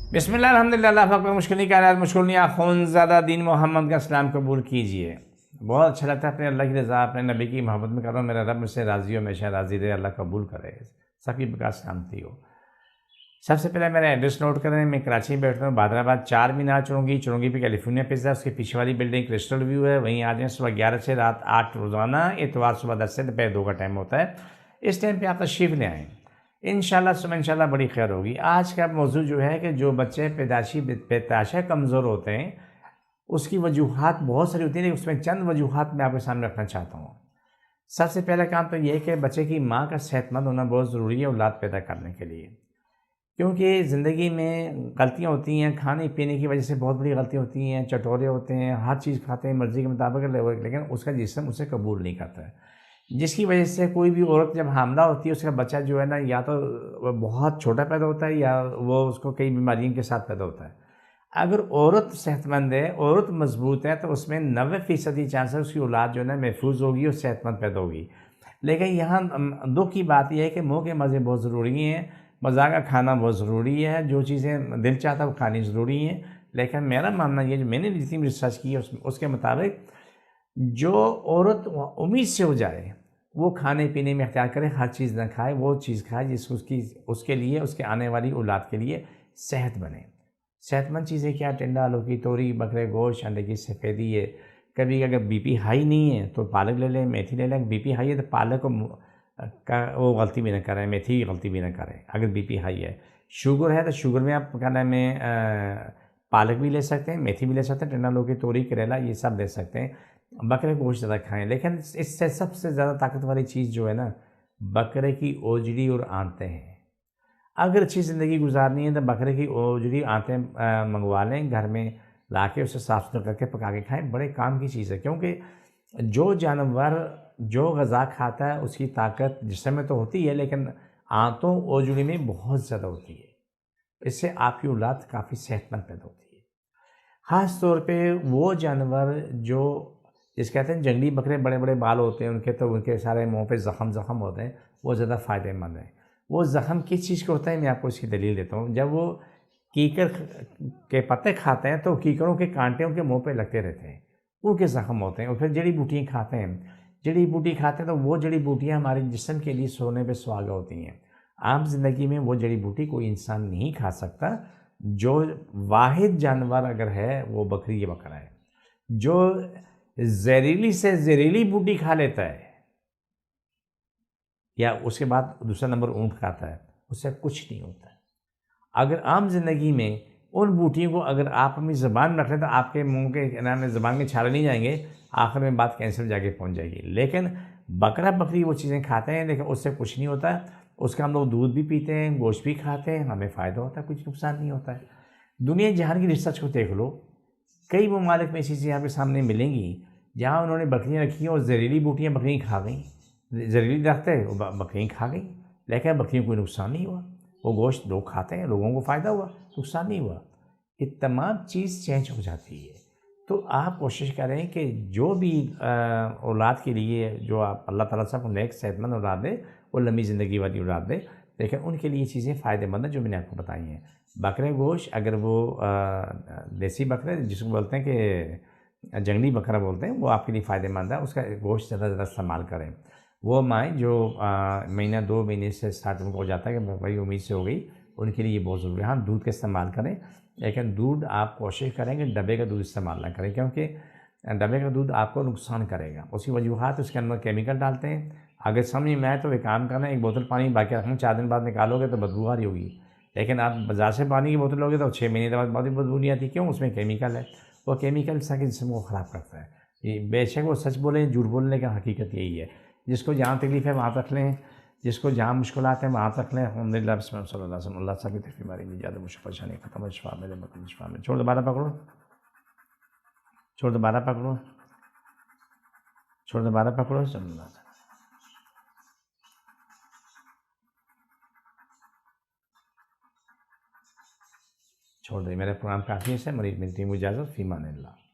बिस्मिल्लाह अल्हम्दुलिल्लाह अल्लाह पाक मुश्किल नहीं कर रहा है, मुश्किल नहीं आखोन ज़्यादा दीन मोहम्मद का इस्लाम कबूल कीजिए। बहुत अच्छा लगता है अपने अल्लाह की रज़ा अपने नबी की मोहब्बत में कर रहा हूँ। मेरा रब मुझसे राज़ी हो, हमेशा राज़ी रहे, अल्लाह कबूल करे, सबकी बका शांति हो। सबसे पहले मेरा एड्रेस नोट करें। मैं कराची में बैठता हूँ, बादराबाद 4 मीनार चुरंगी पे कैलिफोर्निया पिज़्ज़ा, उसके पीछे वाली बिल्डिंग क्रिस्टल व्यू है। वहीं आ जाएँ सुबह 11 से रात 8 रोज़ाना, इतवार सुबह 10 से दोपहर 2 का टाइम होता है। इस टाइम पे आप तशरीफ़ ले आएँ, इंशाल्लाह सुबह इंशाल्लाह बड़ी खैर होगी। आज का मौजू जो है कि जो बच्चे पैदाइशी कमज़ोर होते हैं, उसकी वजूहात बहुत सारी होती हैं, लेकिन उसमें चंद वजूहात मैं आपके सामने रखना चाहता हूँ। सबसे पहला काम तो ये है कि बच्चे की माँ का सेहतमंद होना बहुत ज़रूरी है औलाद पैदा करने के लिए, क्योंकि ज़िंदगी में गलतियाँ होती हैं, खाने पीने की वजह से बहुत बड़ी गलतियाँ होती हैं। चटोरे होते हैं, हर चीज़ खाते हैं मर्ज़ी के मुताबिक, लेकिन उसका जिस्म उसे कबूल नहीं करता है, जिसकी वजह से कोई भी औरत जब हामला होती है, उसका बच्चा जो है ना, या तो वो बहुत छोटा पैदा होता है या वो उसको कई बीमारियों के साथ पैदा होता है। अगर औरत सेहतमंद है, औरत मजबूत है, तो उसमें 90% चांस है उसकी औलाद जो है ना महफूज होगी और सेहतमंद पैदा होगी। लेकिन यहाँ दुख की बात यह है कि मुँह के मज़े बहुत ज़रूरी हैं, मज़ा का खाना बहुत ज़रूरी है, जो चीज़ें दिल चाहता है वो खानी ज़रूरी हैं। लेकिन मेरा मानना ये, जो मैंने जितनी रिसर्च की है उसके मुताबिक, जो औरत उम्मीद से हो जाए वो खाने पीने में इख्तियार करे, हर चीज़ ना खाए, वो चीज़ खाए जिसको उसके लिए, उसके आने वाली औलाद के लिए सेहत बने। सेहतमंद चीज़ें क्या? टिंडा, लौकी, तोरी, बकरे गोश्त, अंडे की सफ़ेदी है। कभी अगर बीपी हाई नहीं है तो पालक ले लें, मेथी ले लें। बीपी हाई है तो पालक का वो गलती भी ना करें, मेथी की गलती भी ना करें अगर बीपी हाई है। शुगर है तो शुगर में आप क्या नाम है, पालक भी ले सकते हैं, मेथी भी ले सकते हैं, टिंडा, लौकी, तोरी, करेला, ये सब ले सकते हैं। बकरे का गोश्त ज़्यादा खाएँ, लेकिन इससे सबसे ज़्यादा ताकत वाली चीज़ जो है ना, बकरे की ओजड़ी और आंतें हैं। अगर अच्छी ज़िंदगी गुजारनी है तो बकरे की ओजड़ी आंतें मंगवा लें, घर में ला के उसे साफ़ सुथरा करके पका के खाएँ, बड़े काम की चीज़ है। क्योंकि जो जानवर जो ग़िज़ा खाता है उसकी ताकत जिस्म में तो होती है, लेकिन आंतों ओजड़ी में बहुत ज़्यादा होती है। इससे आपकी औलाद काफ़ी सेहतमंद पैदा होती है। ख़ास तौर पे वो जानवर जो जिसे कहते हैं जंगली बकरे, बड़े बड़े बाल होते हैं उनके, तो उनके सारे मुँह पे ज़ख़म होते हैं, वो ज़्यादा फ़ायदेमंद हैं। वो ज़ख़म किस चीज़ के होता है, मैं आपको इसकी दलील देता हूँ। जब वो कीकर के पत्ते खाते हैं तो कीकरों के कांटे उनके मुँह पे लगते रहते हैं, उनके ज़ख़म होते हैं। और फिर जड़ी बूटियाँ खाते हैं, जड़ी बूटी खाते हैं तो वो जड़ी बूटियाँ हमारे जिस्म के लिए सोने पे सुहागा होती हैं। आम ज़िंदगी में वो जड़ी बूटी कोई इंसान नहीं खा सकता। जो वाहिद जानवर अगर है वो बकरी या बकरा है जो जहरीली से जहरीली बूटी खा लेता है, या उसके बाद दूसरा नंबर ऊँट खाता है, उससे कुछ नहीं होता है। अगर आम ज़िंदगी में उन बूटियों को अगर आप अपनी ज़बान में रख लें तो आपके मुँह के नाम में ज़बान के छाले नहीं जाएंगे, आखिर में बात कैंसर जाके पहुँच जाएगी। लेकिन बकरा बकरी वो चीज़ें खाते हैं, लेकिन उससे कुछ नहीं होता है। उसका हम लोग दूध भी पीते हैं, गोश्त भी खाते हैं, हमें फ़ायदा होता है, कुछ नुकसान नहीं होता है। दुनिया जहान की रिसर्च को देख लो, कई ममालिक में ऐसी चीज़ें आपके सामने मिलेंगी जहाँ उन्होंने बकरियाँ रखी हैं और जहरीली बूटियाँ बकरियाँ खा गई, जहरीली दरख्त है वो बकरियाँ खा गई, लेकिन बकरियों को कोई नुकसान नहीं हुआ। वो गोश्त लोग खाते हैं, लोगों को फ़ायदा हुआ, नुकसान नहीं हुआ। ये तमाम चीज़ चेंज हो जाती है। तो आप कोशिश करें कि जो भी औलाद के लिए जो आप अल्लाह ताला से आपको नेक सेहतमंद औलाद दे, वो लंबी ज़िंदगी वाली औलाद दे, लेकिन उनके लिए चीज़ें फ़ायदेमंद हैं जो मैंने आपको बताई हैं। बकरे गोश्त, अगर वो देसी बकरे जिसको बोलते हैं कि जंगली बकरा बोलते हैं, वो आपके लिए फ़ायदेमंद है, उसका गोश्त ज़्यादा से ज़्यादा इस्तेमाल करें। वो माएँ जो महीना 2 महीने से स्टार्ट उनको हो जाता है कि बड़ी उम्मीद से हो गई, उनके लिए ये बहुत ज़रूरी है। हाँ, दूध का इस्तेमाल करें, लेकिन दूध आप कोशिश करें कि डब्बे का दूध इस्तेमाल ना करें, क्योंकि डब्बे का दूध आपको नुकसान करेगा। उसकी वजूहात, उसके अंदर केमिकल डालते हैं। अगर समझ में आए तो एक काम करना, एक बोतल पानी बाकी रखना, 4 दिन बाद निकालोगे तो बदबू आ रही होगी। लेकिन आप बाज़ार से पानी की बोतल लोगे तो 6 महीने बाद बहुत ही बदबू नहीं आती। क्यों? उसमें केमिकल है। वो केमिकल इंसान के जिस्म को ख़राब करता है। ये बेशक वो सच बोलें, झूठ बोलने का हकीकत यही है। जिसको जहाँ तकलीफ़ है वहाँ रख लें, जिसको जहाँ मुश्किलात हैं वहाँ रख लें। अल्हम्दुलिल्लाह बिस्मिल्लाह सल्लल्लाहु अलैहि वसल्लम। अल्लाह सबकी तकलीफ़ बीमारी में ज़्यादा मुश्किल परेशानी खत्म हो, शिफा मेरे मतलब शिफा में। छोड़ दोबारा पकड़ो, छोड़ दोबारा पकड़ो, छोड़ दोबारा पकड़ो, सल्लल्लाहु। छोड़ दे, मेरा प्रोग्राम काफ़ी है, मरीज़ मिलती है, मुझे इजाज़त, फ़ी अमानिल्लाह।